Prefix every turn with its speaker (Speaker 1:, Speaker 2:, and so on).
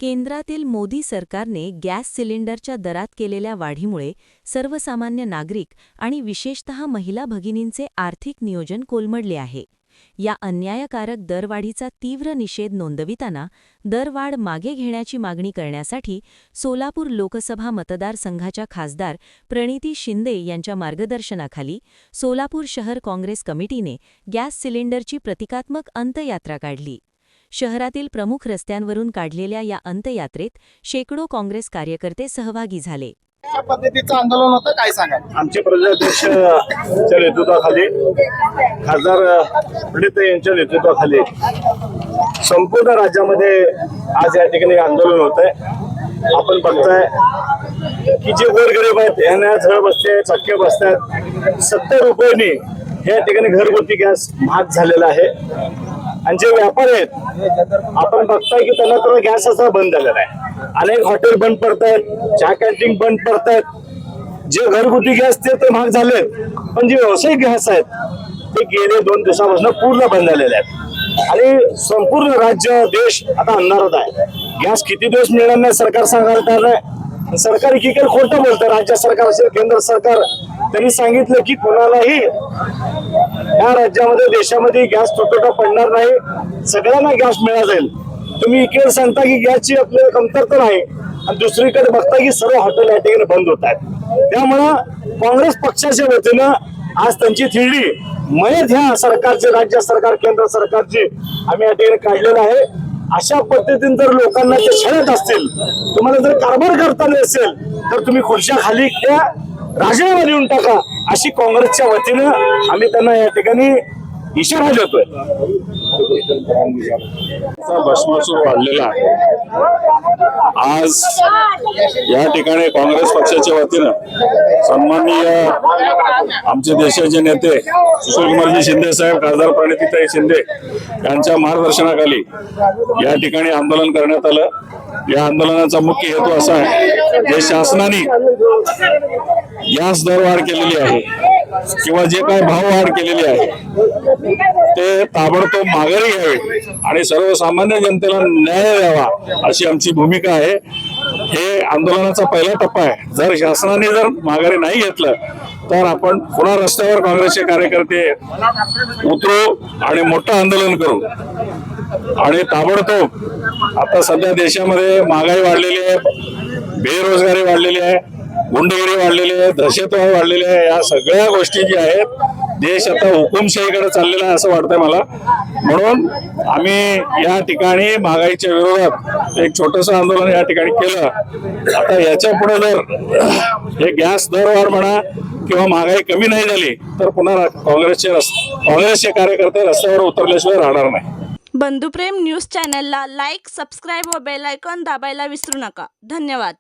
Speaker 1: केंद्रातील मोदी सरकारने गॅस सिलेंडरच्या दरात केलेल्या वाढीमुळे सर्वसामान्य नागरिक आणि विशेषतः महिला भगिनींचे आर्थिक नियोजन कोलमडले आहे। या अन्यायकारक दरवाढीचा तीव्र निषेध नोंदविताना दरवाढ मागे घेण्याची मागणी करण्यासाठी सोलापूर लोकसभा मतदारसंघाच्या खासदार प्रणिती शिंदे यांच्या मार्गदर्शनाखाली सोलापूर शहर काँग्रेस कमिटीने गॅस सिलेंडरची प्रतिकात्मक अंत्ययात्रा काढली। शहरातील प्रमुख रस्त्यांवरून काढलेल्या या अंत्ययात्रेत शेकडो काँग्रेस कार्यकर्ते सहभागी झाले।
Speaker 2: कशा पद्धतीचं आंदोलन होतं काय सांगा?
Speaker 3: आमचे प्रदेशाध्यक्षांच्या नेतृत्वाखाली खासदार प्रणिती यांच्या नेतृत्वाखाली संपूर्ण राज्यामध्ये आज या ठिकाणी आंदोलन होतंय। आपण बघताय की जे गोरगरीब आहेत यांना झळ बसते, चक्के बसतात। 70 रुपयांनी या ठिकाणी घरगुती गॅस महाग झालेला आहे आणि जे व्यापारी आहेत आपण बघताय की त्यांना तर गॅस असा बंद झालेला आहे। अनेक हॉटेल बंद पडतायत, चहा कॅन्टीन बंद पडतायत। जे घरगुती गॅस ते महाग झाले, पण जे व्यावसायिक गॅस आहेत ते गेले 2 दिवसापासून पूर्ण बंद झालेले आहेत आणि संपूर्ण राज्य देश आता अंधारात आहे। गॅस किती दिवस मिळणार नाही सरकार सांगायला नाही। सरकार एकीकडे खोटं बोलतं, राज्य सरकार असेल केंद्र सरकार त्यांनी सांगितलं की कोणालाही या राज्यामध्ये देशामध्ये गॅस तुटवडा पडणार नाही, सगळ्यांना गॅस मिळाला जाईल। तुम्ही इकडे सांगता की गॅसची आपल्याला कमतरता नाही आणि दुसरीकडे बघता की सर्व हॉटेल या ठिकाणी बंद होत आहेत। त्यामुळं काँग्रेस पक्षाच्या वतीनं आज त्यांची थिरडी मयत ह्या सरकारचे, राज्य सरकार केंद्र सरकारची आम्ही या ठिकाणी काढलेलं आहे। अशा पद्धतीने जर लोकांना ते छळत असतील, तुम्हाला जर कारभार करता नसेल तर तुम्ही खुर्च्या खाली त्या राजीनामा देऊन टाका, अशी काँग्रेसच्या वतीनं आम्ही त्यांना या ठिकाणी इशारा देतोय।
Speaker 4: भस्मासूर वाढलेला आहे। आज या ठिकाणी काँग्रेस पक्षाच्या वतीनं सन्माननीय आमचे देशाचे नेते सुशीलकुमारजी शिंदे साहेब, खासदार प्रणितीताई शिंदे यांच्या मार्गदर्शनाखाली या ठिकाणी आंदोलन करण्यात आलं। या आंदोलनाचा मुख्य हेतू असा आहे, जे शासनाने गॅस दरवाढ केलेली आहे किंवा जे काही भाववाढ केलेली आहे ते ताबडतोब माघारी घ्यावे आणि सर्वसामान्य जनतेला न्याय द्यावा, अशी आमची भूमिका आहे। हे आंदोलनाचा पहिला टप्पा आहे। जर शासनाने जर माघारी नाही घेतलं तर आपण पुन्हा रस्त्यावर काँग्रेसचे कार्यकर्ते उतरू आणि मोठं आंदोलन करू आणि ताबडतोब आता सध्या देशामध्ये महागाई वाढलेली आहे, बेरोजगारी वाढलेली आहे, गुंडगिरी वाढलेली आहे, दहशतवाद वाढलेली आहे। या सगळ्या गोष्टी ज्या आहेत, देश आता हुकुमशाहीकडे चाललेला आहे असं वाटतंय मला। म्हणून आम्ही या ठिकाणी महागाईच्या विरोधात एक छोटंसं आंदोलन या ठिकाणी केलं। आता याच्या पुढे जर हे गॅस दरवाढ म्हणा किंवा महागाई कमी नाही झाली तर पुन्हा काँग्रेसचे कार्यकर्ते रस्त्यावर उतरल्याशिवाय राहणार नाही।
Speaker 5: बंधुप्रेम न्यूज चॅनलला लाईक, सबस्क्राईब व बेल आयकॉन दाबायला विसरू नका। धन्यवाद।